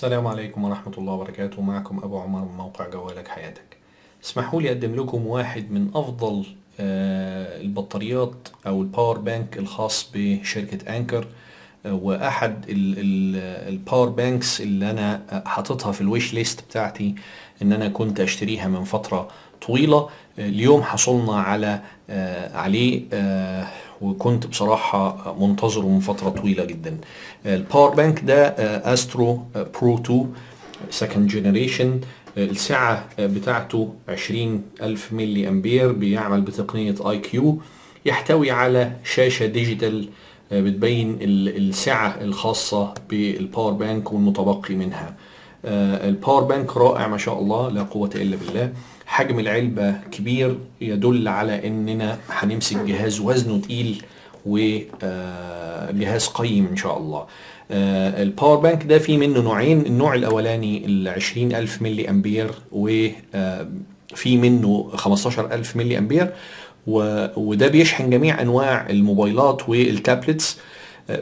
السلام عليكم ورحمة الله وبركاته. معكم أبو عمر من موقع جوالك حياتك. اسمحوا لي أقدم لكم واحد من أفضل البطاريات أو الباور بانك الخاص بشركة أنكر، وأحد الباور بانكس اللي أنا حاططها في الويش ليست بتاعتي إن أنا كنت أشتريها من فترة طويلة. اليوم حصلنا عليه، وكنت بصراحة منتظره من فترة طويلة جدا. الباور بانك ده استرو برو 2 سكند جينيريشن. السعة بتاعته 20,000 ملي أمبير، بيعمل بتقنية اي كيو، يحتوي على شاشة ديجيتال بتبين السعة الخاصة بالباور بانك والمتبقي منها. الباور بانك رائع ما شاء الله، لا قوة إلا بالله. حجم العلبة كبير، يدل على اننا هنمسك جهاز وزنه تقيل وجهاز قيم ان شاء الله. الباور بانك ده فيه منه نوعين. النوع الاولاني 20,000 ملي امبير، وفي منه 15,000 ملي امبير، وده بيشحن جميع انواع الموبايلات والتابلتس.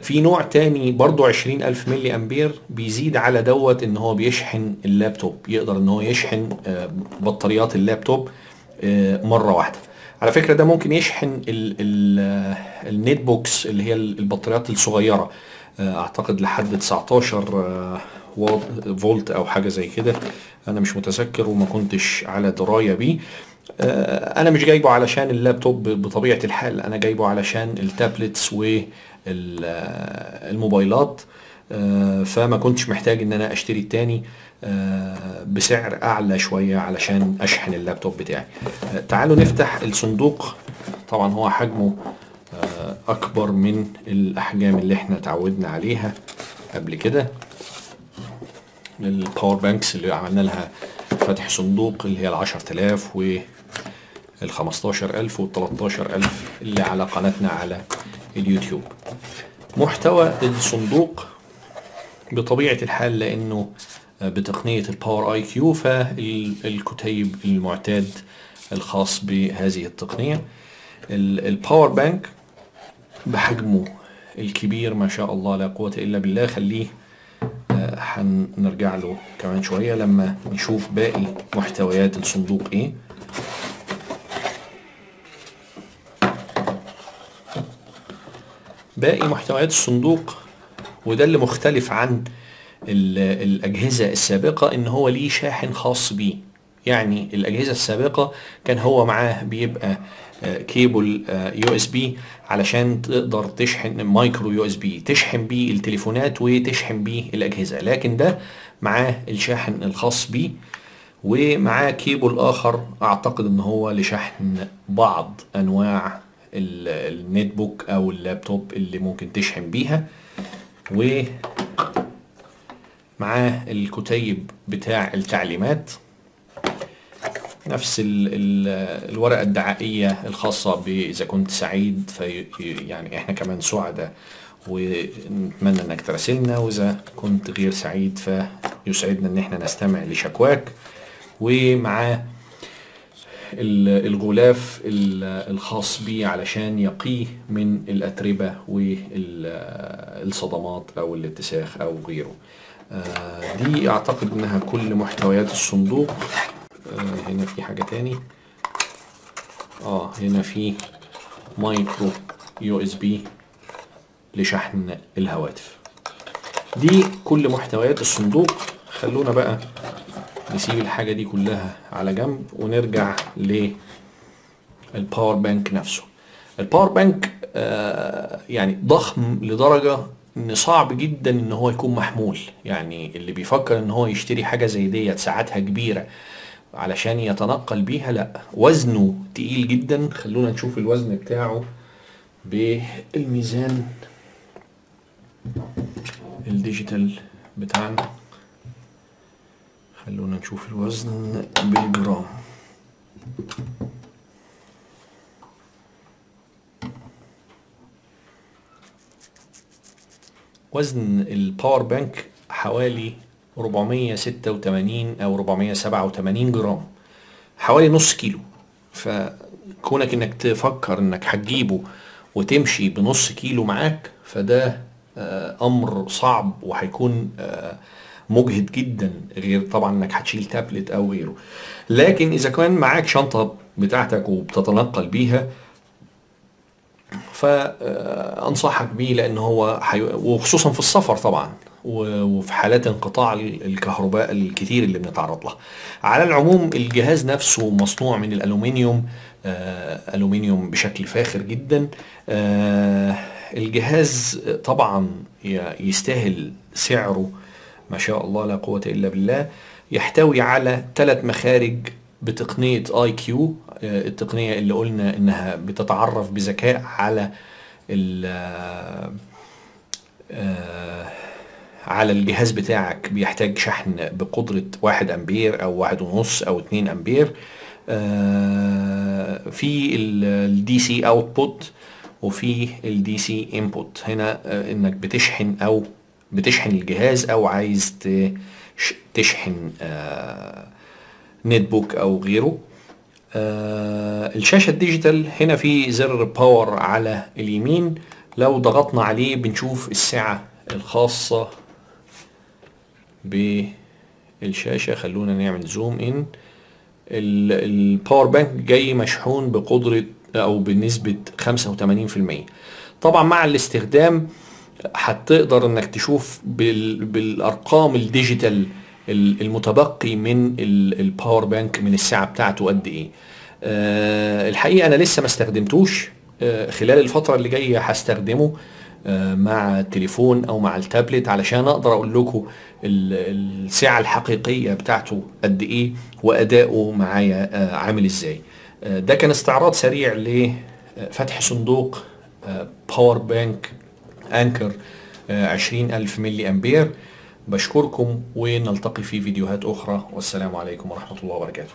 في نوع تاني برضو 20,000 ملي أمبير، بيزيد على دوت إن هو بيشحن اللابتوب، يقدر إن هو يشحن بطاريات اللابتوب مرة واحدة. على فكرة ده ممكن يشحن النت بوكس اللي هي البطاريات الصغيرة، أعتقد لحد 19 فولت أو حاجة زي كده. أنا مش متذكر وما كنتش على دراية بيه. انا مش جايبه علشان اللابتوب بطبيعة الحال، انا جايبه علشان التابلتس والموبايلات، فما كنتش محتاج ان انا اشتري التاني بسعر اعلى شوية علشان اشحن اللابتوب بتاعي. تعالوا نفتح الصندوق. طبعا هو حجمه اكبر من الاحجام اللي احنا تعودنا عليها قبل كده. الباور بانكس اللي عملنا لها فتح صندوق اللي هي 10,000 15,000 13,000 اللي على قناتنا على اليوتيوب. محتوى الصندوق بطبيعة الحال لأنه بتقنية الباور اي كيو، فالكتيب المعتاد الخاص بهذه التقنية. الباور بانك بحجمه الكبير ما شاء الله لا قوة إلا بالله. خليه هنرجع له كمان شوية لما نشوف باقي محتويات الصندوق ايه. باقي محتويات الصندوق، وده اللي مختلف عن الأجهزة السابقة، إن هو ليه شاحن خاص بيه. يعني الأجهزة السابقة كان هو معاه بيبقى كيبل يو اس بي علشان تقدر تشحن، مايكرو يو اس بي تشحن بيه التليفونات وتشحن بيه الأجهزة، لكن ده معاه الشاحن الخاص بيه، ومعاه كيبل آخر أعتقد إن هو لشحن بعض أنواع النت بوك أو اللابتوب اللي ممكن تشحن بيها، ومعاه الكتيب بتاع التعليمات، نفس الورقة الدعائية الخاصة بإذا كنت سعيد يعني احنا كمان سعداء ونتمنى انك تراسلنا، واذا كنت غير سعيد فيسعدنا ان احنا نستمع لشكواك. ومعاه الغلاف الخاص بيه علشان يقيه من الأتربة والصدمات أو الاتساخ أو غيره. دي أعتقد إنها كل محتويات الصندوق. هنا في حاجة تاني. هنا في مايكرو يو اس بي لشحن الهواتف. دي كل محتويات الصندوق. خلونا بقى نسيب الحاجة دي كلها على جنب ونرجع للباور بانك نفسه. الباور بانك يعني ضخم لدرجة ان صعب جدا ان هو يكون محمول. يعني اللي بيفكر ان هو يشتري حاجة زي ديت ساعتها كبيرة علشان يتنقل بيها، لا، وزنه تقيل جدا. خلونا نشوف الوزن بتاعه بالميزان الديجيتال بتاعنا. خلونا نشوف الوزن بالجرام. وزن الباور بانك حوالي 486 او 487 جرام، حوالي نص كيلو. فكونك انك تفكر انك هتجيبه وتمشي بنص كيلو معاك، فده امر صعب وهيكون مجهد جدا، غير طبعا انك هتشيل تابلت او غيره. لكن اذا كان معاك شنطة بتاعتك وبتتنقل بيها، فانصحك بيه، لان هو وخصوصا في السفر طبعا، وفي حالات انقطاع الكهرباء الكتير اللي بنتعرض لها. على العموم الجهاز نفسه مصنوع من الالومنيوم، الومنيوم بشكل فاخر جدا. الجهاز طبعا يستاهل سعره، ما شاء الله لا قوة الا بالله. يحتوي على 3 مخارج بتقنية اي كيو، التقنية اللي قلنا انها بتتعرف بذكاء على على الجهاز بتاعك بيحتاج شحن بقدرة 1 امبير او 1.5 او 2 امبير. في الدي سي اوتبوت وفي الدي سي انبوت. هنا انك بتشحن الجهاز، او عايز تشحن نت بوك او غيره. الشاشة الديجيتال هنا في زر باور على اليمين، لو ضغطنا عليه بنشوف السعة الخاصة بالشاشة. خلونا نعمل زوم ان. الباور بانك جاي مشحون بقدرة او بنسبة 85%. طبعا مع الاستخدام هتقدر انك تشوف بالارقام الديجيتال المتبقي من الباور بانك من الساعة بتاعته قد ايه. الحقيقة انا لسه ما استخدمتوش. خلال الفترة اللي جاية هستخدمه مع التليفون او مع التابلت، علشان اقدر اقول لكم السعة الحقيقية بتاعته قد ايه واداؤه معايا عامل ازاي. ده كان استعراض سريع لفتح صندوق باور بانك انكر 20,000 ملي امبير. بشكركم ونلتقي في فيديوهات اخرى، والسلام عليكم ورحمة الله وبركاته.